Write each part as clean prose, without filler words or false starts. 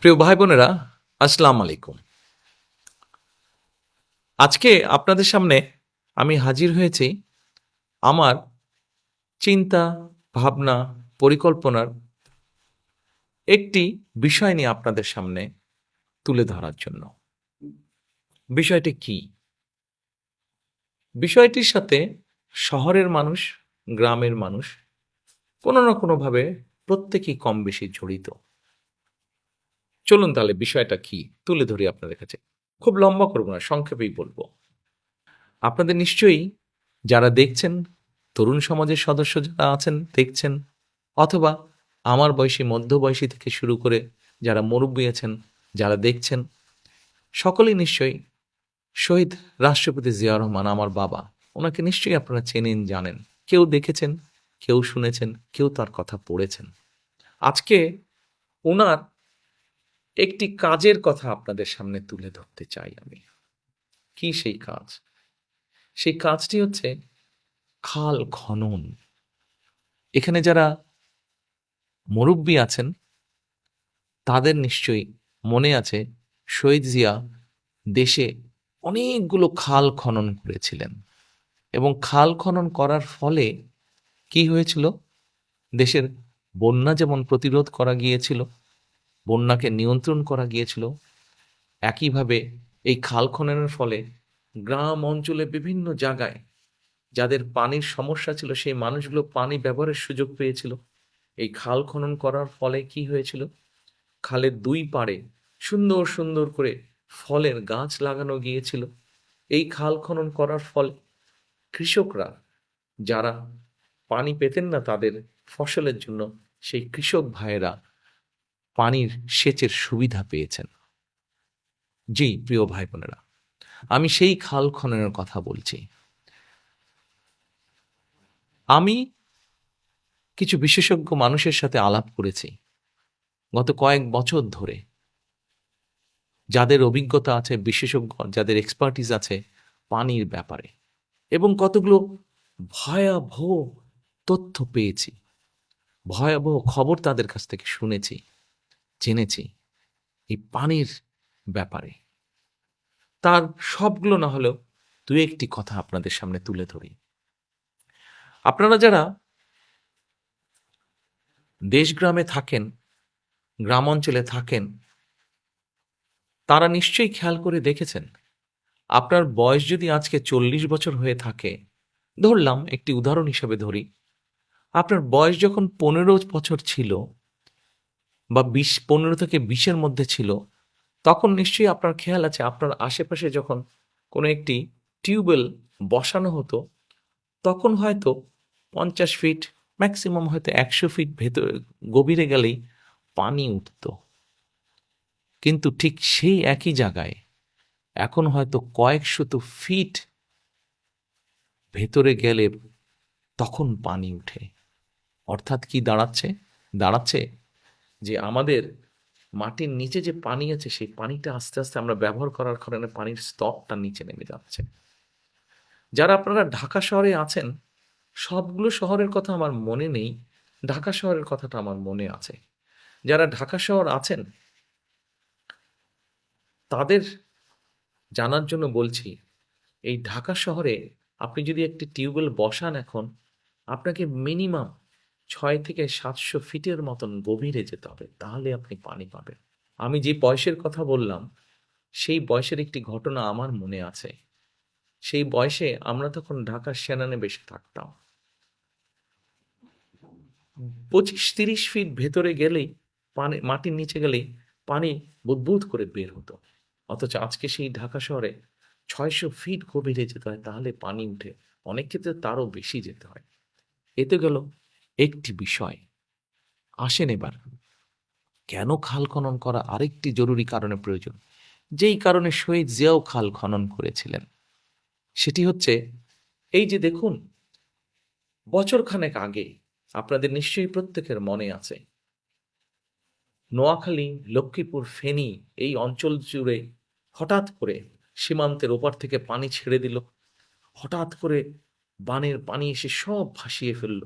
প্রিয় ভাই বোনেরা, আসসালামু আলাইকুম। আজকে আপনাদের সামনে আমি হাজির হয়েছি আমার চিন্তা, ভাবনা, পরিকল্পনার একটি বিষয় নিয়ে আপনাদের সামনে তুলে ধরার জন্য। বিষয়টি কি? বিষয়টির সাথে শহরের মানুষ, গ্রামের মানুষ কোনো না কোনোভাবে প্রত্যেকেই কম বেশি জড়িত। চলুন তাহলে বিষয়টা কি তুলে ধরি আপনাদের কাছে। খুব লম্বা করব না, সংক্ষেপেই বলবো। আপনাদের নিশ্চয়ই যারা দেখছেন, তরুণ সমাজের সদস্য যারা আছেন দেখছেন, অথবা আমার বয়সী, মধ্যবয়সী থেকে শুরু করে যারা মুরব্বী আছেন, যারা দেখছেন, সকলেই নিশ্চয়ই শহীদ রাষ্ট্রপতি জিয়া রহমান, আমার বাবা, ওনাকে নিশ্চয়ই আপনারা চেনেন, জানেন। কেউ দেখেছেন, কেউ শুনেছেন, কেউ তার কথা পড়েছেন। আজকে ওনার একটি কাজের কথা আপনাদের সামনে তুলে ধরতে চাই আমি। কি সেই কাজ? সেই কাজটি হচ্ছে খাল খনন। এখানে যারা মুরব্বী আছেন তাদের নিশ্চয়ই মনে আছে শহীদ জিয়া দেশে অনেকগুলো খাল খনন করেছিলেন, এবং খাল খনন করার ফলে কি হয়েছিল? দেশের বন্যা যেমন প্রতিরোধ করা গিয়েছিল, বন্যাকে নিয়ন্ত্রণ করা গিয়েছিল, একইভাবে এই খাল খননের ফলে গ্রাম অঞ্চলে বিভিন্ন জায়গায় যাদের পানির সমস্যা ছিল সেই মানুষগুলো পানি ব্যবহারের সুযোগ পেয়েছিল। এই খাল খনন করার ফলে কি হয়েছিল? খালের দুই পাড়ে সুন্দর সুন্দর করে ফলের গাছ লাগানো গিয়েছিল। এই খাল খনন করার ফলে কৃষকরা, যারা পানি পেতেন না তাদের ফসলের জন্য, সেই কৃষক ভাইয়েরা পানির সেচের সুবিধা পেয়েছেন। জি প্রিয় ভাই বোনেরা, আমি সেই খাল খননের কথা বলছি। আমি কিছু বিশেষজ্ঞ মানুষের সাথে আলাপ করেছি গত কয়েক বছর ধরে, যাদের অভিজ্ঞতা আছে, বিশেষজ্ঞ যাদের এক্সপার্টিস আছে পানির ব্যাপারে, এবং কতগুলো ভয়াবহ তথ্য পেয়েছি, ভয়াবহ খবর তাদের কাছ থেকে শুনেছি, জেনেছি এই পানির ব্যাপারে। তার সবগুলো না হলেও দু একটি কথা আপনাদের সামনে তুলে ধরি। আপনারা যারা দেশ গ্রামে থাকেন, গ্রাম অঞ্চলে থাকেন, তারা নিশ্চয়ই খেয়াল করে দেখেছেন, আপনার বয়স যদি আজকে 40 বছর হয়ে থাকে, ধরলাম একটি উদাহরণ হিসেবে ধরি, আপনার বয়স যখন 15 বছর ছিল বা 15 থেকে 20-এর মধ্যে ছিল, তখন নিশ্চয়ই আপনার খেয়াল আছে আপনার আশেপাশে যখন কোনো একটি টিউবওয়েল বসানো হতো, তখন হয়তো 50 ফিট, ম্যাক্সিমাম হয়তো 100 ফিট ভেতর গভীরে গেলেই পানি উঠত। কিন্তু ঠিক সেই একই জায়গায় এখন হয়তো কয়েক শত ফিট ভেতরে গেলে তখন পানি উঠে। অর্থাৎ কি দাঁড়াচ্ছে? দাঁড়াচ্ছে যে আমাদের মাটির নিচে যে পানি আছে সেই পানিটা আস্তে আস্তে আমরা ব্যবহার করার কারণে পানির স্তরটা নিচে নেমে যাচ্ছে। যারা আপনারা ঢাকা শহরে আছেন, সবগুলো শহরের কথা আমার মনে নেই, ঢাকা শহরের কথাটা আমার মনে আছে। যারা ঢাকা শহর আছেন তাদের জানার জন্য বলছি, এই ঢাকা শহরে আপনি যদি একটি টিউবওয়েল বসান এখন, আপনাকে মিনিমাম 600 থেকে 700 ফিটের মতন গভীরে যেতে হবে, তাহলে আপনি পানি পাবেন। আমি যে বয়সের কথা বললাম সেই বয়সের একটি ঘটনা আমার মনে আছে। সেই বয়সে আমরা তখন ঢাকার সেনানিবাসে থাকতাম। 25-30 ফিট ভেতরে গেলেই পানি, মাটির নিচে গেলেই পানি বুদবুদ করে বের হতো। অথচ আজকে সেই ঢাকা শহরে 600 ফিট গভীরে যেতে হয়, তাহলে পানি উঠে। অনেক ক্ষেত্রে তারও বেশি যেতে হয়। এতে গেল একটি বিষয়। আসেন এবার, কেন খাল খনন করা আরেকটি জরুরি কারণে প্রয়োজন, যেই কারণে শহীদ জিয়াও খাল খনন করেছিলেন। সেটি হচ্ছে এই যে দেখুন, বছরখানেক আগে আপনাদের নিশ্চয়ই প্রত্যেকের মনে আছে, নোয়াখালী, লক্ষ্মীপুর, ফেনী এই অঞ্চল জুড়ে হঠাৎ করে সীমান্তের ওপার থেকে পানি ছেড়ে দিল। হঠাৎ করে বানের পানি এসে সব ভাসিয়ে ফেলল।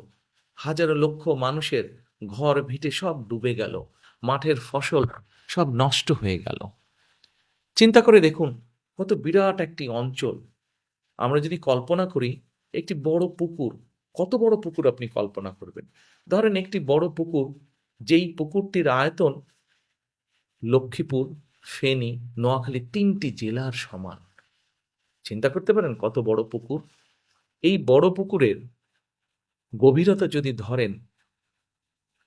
হাজারো লক্ষ মানুষের ঘর ভিটে সব ডুবে গেল। মাঠের ফসল সব নষ্ট হয়ে গেল। চিন্তা করে দেখুন, কত বিরাট একটি অঞ্চল। আমরা যদি কল্পনা করি একটি বড় পুকুর, কত বড় পুকুর আপনি কল্পনা করবেন? ধরেন একটি বড় পুকুর, যেই পুকুরটির আয়তন লক্ষ্মীপুর, ফেনী, নোয়াখালী ৩টি জেলার সমান। চিন্তা করতে পারেন কত বড় পুকুর? এই বড় পুকুরের গভীরতা যদি ধরেন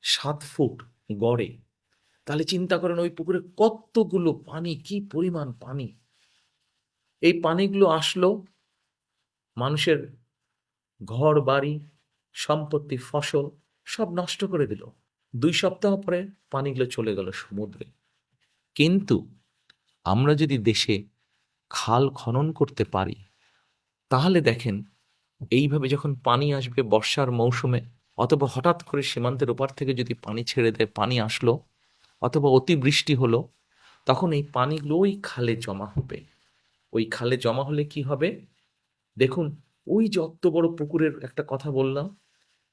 ৭ ফুট গড়ে, তাহলে চিন্তা করেন ওই পুকুরে কতগুলো পানি, কি পরিমাণ পানি! এই পানিগুলো আসলো, মানুষের ঘর বাড়ি, সম্পত্তি, ফসল সব নষ্ট করে দিল। ২ সপ্তাহ পরে পানিগুলো চলে গেল সমুদ্রে। কিন্তু আমরা যদি দেশে খাল খনন করতে পারি, তাহলে দেখেন এইভাবে যখন পানি আসবে বর্ষার মৌসুমে, অথবা হঠাৎ করে সীমান্তের ওপার থেকে যদি পানি ছেড়ে দেয়, পানি আসলো অথবা অতিবৃষ্টি হলো, তখন এই পানিগুলো ওই খালে জমা হবে। ওই খালে জমা হলে কি হবে? দেখুন, ওই যে অত বড় পুকুরের একটা কথা বললাম,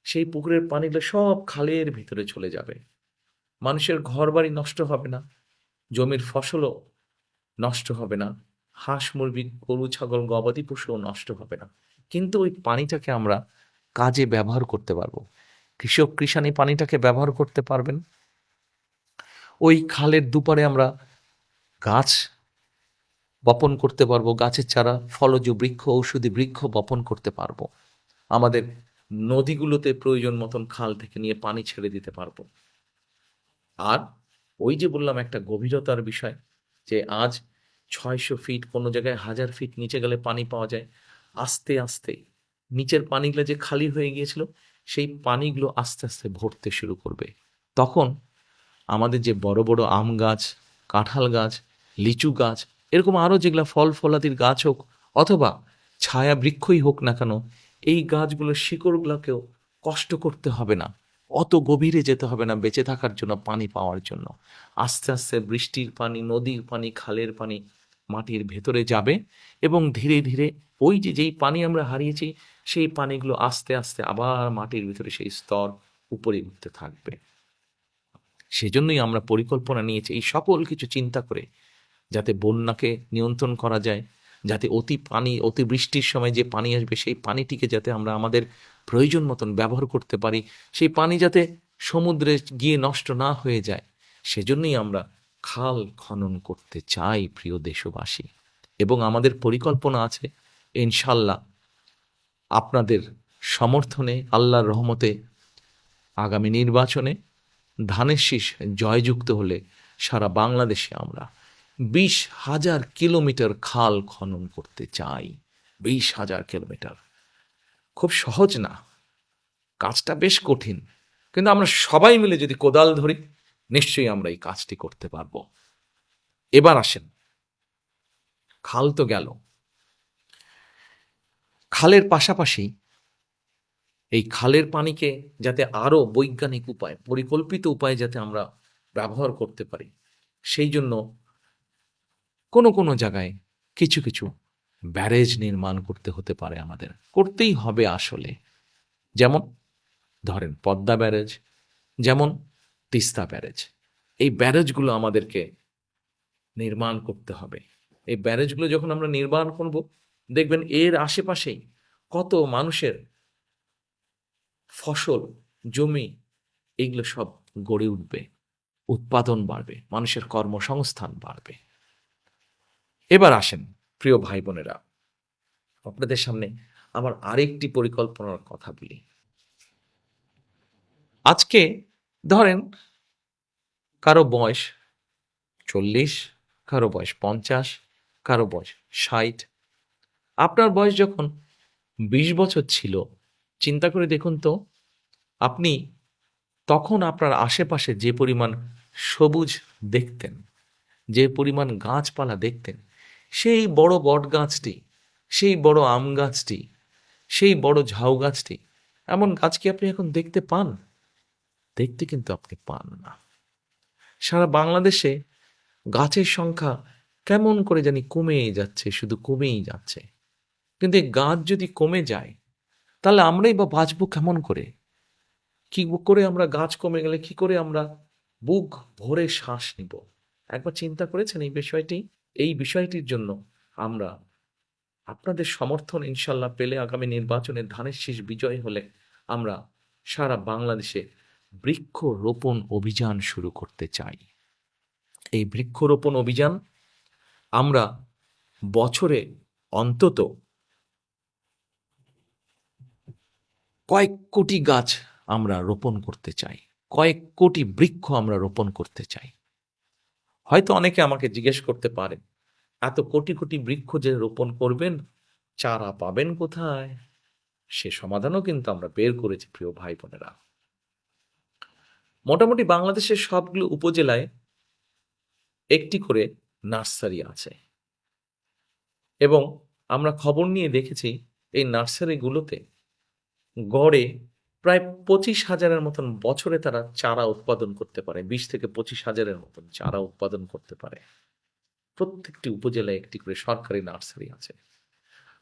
সেই পুকুরের পানিগুলো সব খালের ভিতরে চলে যাবে। মানুষের ঘর বাড়ি নষ্ট হবে না, জমির ফসলও নষ্ট হবে না, হাঁস মুরগি গরু ছাগল গবাদি পশুও নষ্ট হবে না। কিন্তু ওই পানিটাকে আমরা কাজে ব্যবহার করতে পারবো। কৃষাণ এই পানিটাকে ব্যবহার করতে পারবেন। ওই খালের দুপারে আমরা গাছ বপন করতে পারবো, গাছের চারা, ফলজ বৃক্ষ, ঔষধি বৃক্ষ বপন করতে পারবো। আমাদের নদীগুলোতে প্রয়োজন মতন খাল থেকে নিয়ে পানি ছেড়ে দিতে পারবো। আর ওই যে বললাম একটা গভীরতার বিষয়, যে আজ ৬০০ ফিট, কোনো জায়গায় ১০০০ ফিট নিচে গেলে পানি পাওয়া যায়। আস্তে আস্তে নিচের পানিগুলো যে খালি হয়ে গিয়েছিল, সেই পানিগুলো আস্তে আস্তে ভরতে শুরু করবে। তখন আমাদের যে বড় বড় আম গাছ, কাঁঠাল গাছ, লিচু গাছ, এরকম আরও যেগুলো ফল ফলাদির গাছ হোক অথবা ছায়া বৃক্ষই হোক না কেন, এই গাছগুলোর শিকড়গুলোকেও কষ্ট করতে হবে না, অত গভীরে যেতে হবে না বেঁচে থাকার জন্য, পানি পাওয়ার জন্য। আস্তে আস্তে বৃষ্টির পানি, নদীর পানি, খালের পানি মাটির ভেতরে যাবে এবং ধীরে ধীরে ওই যে যেই পানি আমরা হারিয়েছি, সেই পানিগুলো আস্তে আস্তে আবার মাটির ভিতরে সেই স্তর উপরে উঠতে থাকবে। সেজন্যই আমরা পরিকল্পনা নিয়েছি এই সকল কিছু চিন্তা করে, যাতে বন্যাকে নিয়ন্ত্রণ করা যায়, যাতে অতিবৃষ্টির সময় যে পানি আসবে, সেই পানিটিকে যাতে আমরা আমাদের প্রয়োজন মতন ব্যবহার করতে পারি, সেই পানি যাতে সমুদ্রে গিয়ে নষ্ট না হয়ে যায়। সেজন্যই আমরা খাল খনন করতে চাই, প্রিয় দেশবাসী। এবং আমাদের পরিকল্পনা আছে, ইনশাল্লাহ আপনাদের সমর্থনে, আল্লাহর রহমতে, আগামী নির্বাচনে ধানের শীষ জয়যুক্ত হলে সারা বাংলাদেশে আমরা ২০,০০০ কিলোমিটার খাল খনন করতে চাই। ২০,০০০ কিলোমিটার খুব সহজ না, কাজটা বেশ কঠিন, কিন্তু আমরা সবাই মিলে যদি কোদাল ধরি, নিশ্চয়ই আমরা এই কাজটি করতে পারবো। এবার আসেন, খাল তো গেল, খালের পাশাপাশি এই খালের পানিকে যাতে আরো বৈজ্ঞানিক উপায়, পরিকল্পিত উপায়ে যাতে আমরা ব্যবহার করতে পারি, সেই জন্য কোনো কোনো জায়গায় কিছু কিছু ব্যারেজ নির্মাণ করতে হতে পারে, আমাদের করতেই হবে আসলে। যেমন ধরেন পদ্মা ব্যারেজ, যেমন তিস্তা ব্যারেজ। এই ব্যারেজগুলো আমাদেরকে নির্মাণ করতে হবে। এই ব্যারেজগুলো যখন আমরা নির্মাণ করব, দেখবেন এর আশেপাশেই কত মানুষের ফসল, জমি, এগুলো সব গড়ে উঠবে, উৎপাদন বাড়বে, মানুষের কর্মসংস্থান বাড়বে। এবার আসেন প্রিয় ভাই বোনেরা, আপনাদের সামনে আমার আরেকটি পরিকল্পনার কথা বলি। আজকে ধরেন কারো বয়স ৪০, কারো বয়স ৫০, কারো বয়স ৬০। আপনার বয়স যখন ২০ বছর ছিল, চিন্তা করে দেখুন তো, আপনি তখন আপনার আশেপাশে যে পরিমাণ সবুজ দেখতেন, যে পরিমাণ গাছপালা দেখতেন, সেই বড় বট গাছটি, সেই বড় আম গাছটি, সেই বড় ঝাউ গাছটি, এমন গাছ কি আপনি এখন দেখতে পান? দেখতে কিন্তু আপনি পান না। সারা বাংলাদেশে গাছের সংখ্যা কেমন করে জানি কমেই যাচ্ছে, শুধু কমেই যাচ্ছে। কিন্তু এই গাছ যদি কমে যায়, তাহলে আমরাই বা বাঁচবো কেমন করে? কি করে আমরা, গাছ কমে গেলে কি করে আমরা বুক ভরে শ্বাস নিব। একবার চিন্তা করেছেন এই বিষয়টি? এই বিষয়টির জন্য আমরা আপনাদের সমর্থন ইনশাল্লাহ পেলে আগামী নির্বাচনে ধানের শীষ বিজয় হলে আমরা সারা বাংলাদেশে বৃক্ষরোপণ অভিযান শুরু করতে চাই। এই বৃক্ষরোপণ অভিযান আমরা বছরে অন্তত কয়েক কোটি গাছ আমরা রোপণ করতে চাই, কয়েক কোটি বৃক্ষ আমরা রোপণ করতে চাই। হয়তো অনেকে আমাকে জিজ্ঞেস করতে পারেন, এত কোটি কোটি বৃক্ষ যে রোপণ করবেন, চারা পাবেন কোথায়? সে সমাধানও কিন্তু আমরা বের করেছি প্রিয় ভাই বোনেরা। মোটামুটি বাংলাদেশের সবগুলো উপজেলায় একটি করে নার্সারি আছে এবং আমরা খবর নিয়ে দেখেছি এই নার্সারিগুলোতে গড়ে প্রায় 25,000-এর মতন বছরে তারা চারা উৎপাদন করতে পারে। 20 থেকে 25,000-এর মতন চারা উৎপাদন করতে পারে। প্রত্যেকটি উপজেলায় একটি করে সরকারি নার্সারি আছে।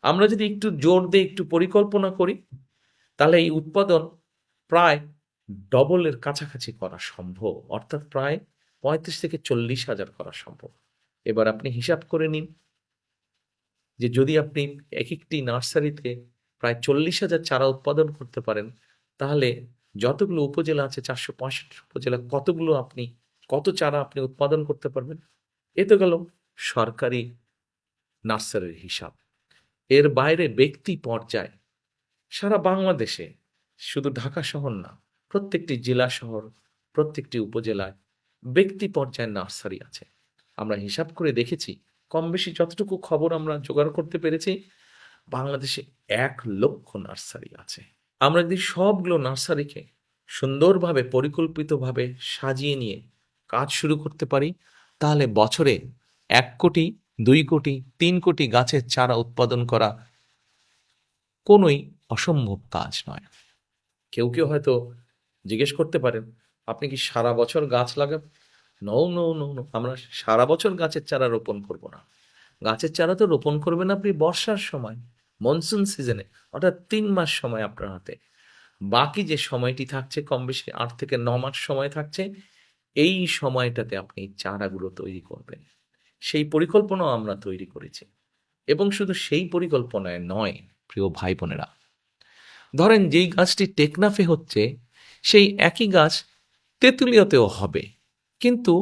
আমরা যদি একটু জোর দিয়ে একটু পরিকল্পনা করি তাহলে এই উৎপাদন প্রায় ডবলের কাছাকাছি করা সম্ভব, অর্থাৎ প্রায় 35 থেকে 40,000 করা সম্ভব। এবার আপনি হিসাব করে নিন যে যদি আপনি এক একটি নার্সারিতে প্রায় 40,000 চারা উৎপাদন করতে পারেন, তাহলে যতগুলো উপজেলা আছে 465 উপজেলা, কত চারা আপনি উৎপাদন করতে পারবেন? এ তো গেল সরকারি নার্সারির হিসাব। এর বাইরে ব্যক্তি পর্যায়ে সারা বাংলাদেশে, শুধু ঢাকা শহর না, প্রত্যেকটি জেলা শহর, প্রত্যেকটি উপজেলায় ব্যক্তি পর্যায়ে নার্সারি আছে। আমরা হিসাব করে দেখেছি, কম বেশি যতটুকু খবর আমরা জোগাড় করতে পেরেছি, বাংলাদেশে 1 লক্ষ নার্সারি আছে। আমরা যদি সবগুলো নার্সারিকে সুন্দরভাবে পরিকল্পিতভাবে সাজিয়ে নিয়ে কাজ শুরু করতে পারি, তাহলে বছরে 1 কোটি, 2 কোটি, 3 কোটি গাছের চারা উৎপাদন করা কোনোই অসম্ভব কাজ নয়। কেউ কেউ হয়তো জিজ্ঞেস করতে পারেন, আপনি কি সারা বছর গাছ লাগাবেন? নো নো নো নো, আমরা সারা বছর গাছের চারা রোপণ করব না। গাছের চারা তো রোপণ করবেন আপনি বর্ষার সময়, মনসুন সিজনে, অর্থাৎ 3 মাস সময় আপনার হাতে। বাকি যে সময়টি থাকছে, কম বেশি 8 থেকে 9 মাস সময় থাকছে, এই সময়টাতে আপনি চারাগুলো তৈরি করবেন। সেই পরিকল্পনাও আমরা তৈরি করেছি। এবং শুধু সেই পরিকল্পনায় নয় প্রিয় ভাই বোনেরা, ধরেন যেই গাছটি টেকনাফে হচ্ছে সেই একই গাছ তেঁতুলিয়াতেও হবে, কিন্তু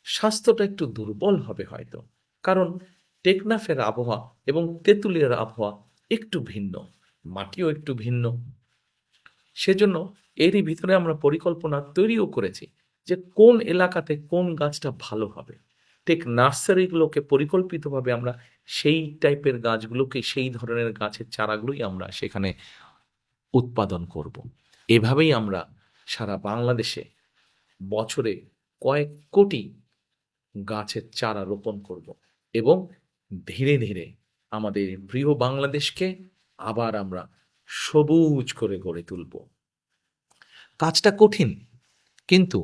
স্বাস্থ্যটা একটু দুর্বল হবে হয়তো, কারণ টেকনাফের আবহাওয়া এবং তেঁতুলিয়ার আবহাওয়া একটু ভিন্ন, মাটিও একটু ভিন্ন। সেজন্য এরই ভিতরে আমরা পরিকল্পনা তৈরিও করেছি যে কোন এলাকাতে কোন গাছটা ভালো হবে। ঠিক নার্সারিগুলোকে পরিকল্পিতভাবে আমরা সেই টাইপের গাছগুলোকে, সেই ধরনের গাছের চারাগুলোই আমরা সেখানে উৎপাদন করব। এভাবেই আমরা সারা বাংলাদেশে বছরে কয়েক কোটি গাছের চারা রোপণ করব এবং ধীরে ধীরে আমাদের প্রিয় বাংলাদেশকে আবার আমরা সবুজ করে গড়ে তুলব। কাজটা কঠিন, কিন্তু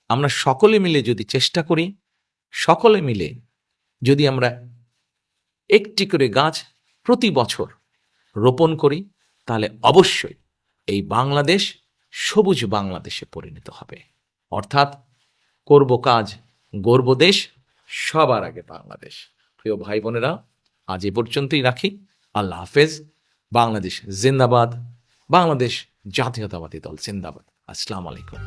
আমরা সকলে মিলে যদি চেষ্টা করি, সকলে মিলে যদি আমরা একটি করে গাছ প্রতি বছর রোপণ করি, তাহলে অবশ্যই এই বাংলাদেশ সবুজ বাংলাদেশে পরিণত হবে। অর্থাৎ করব কাজ, গর্ব দেশ, সবার আগে বাংলাদেশ। প্রিয় ভাই বোনেরা, আজ এ পর্যন্তই রাখি। আল্লাহ হাফেজ। বাংলাদেশ জিন্দাবাদ, বাংলাদেশ জাতীয়তাবাদী দল জিন্দাবাদ। আসসালামু আলাইকুম।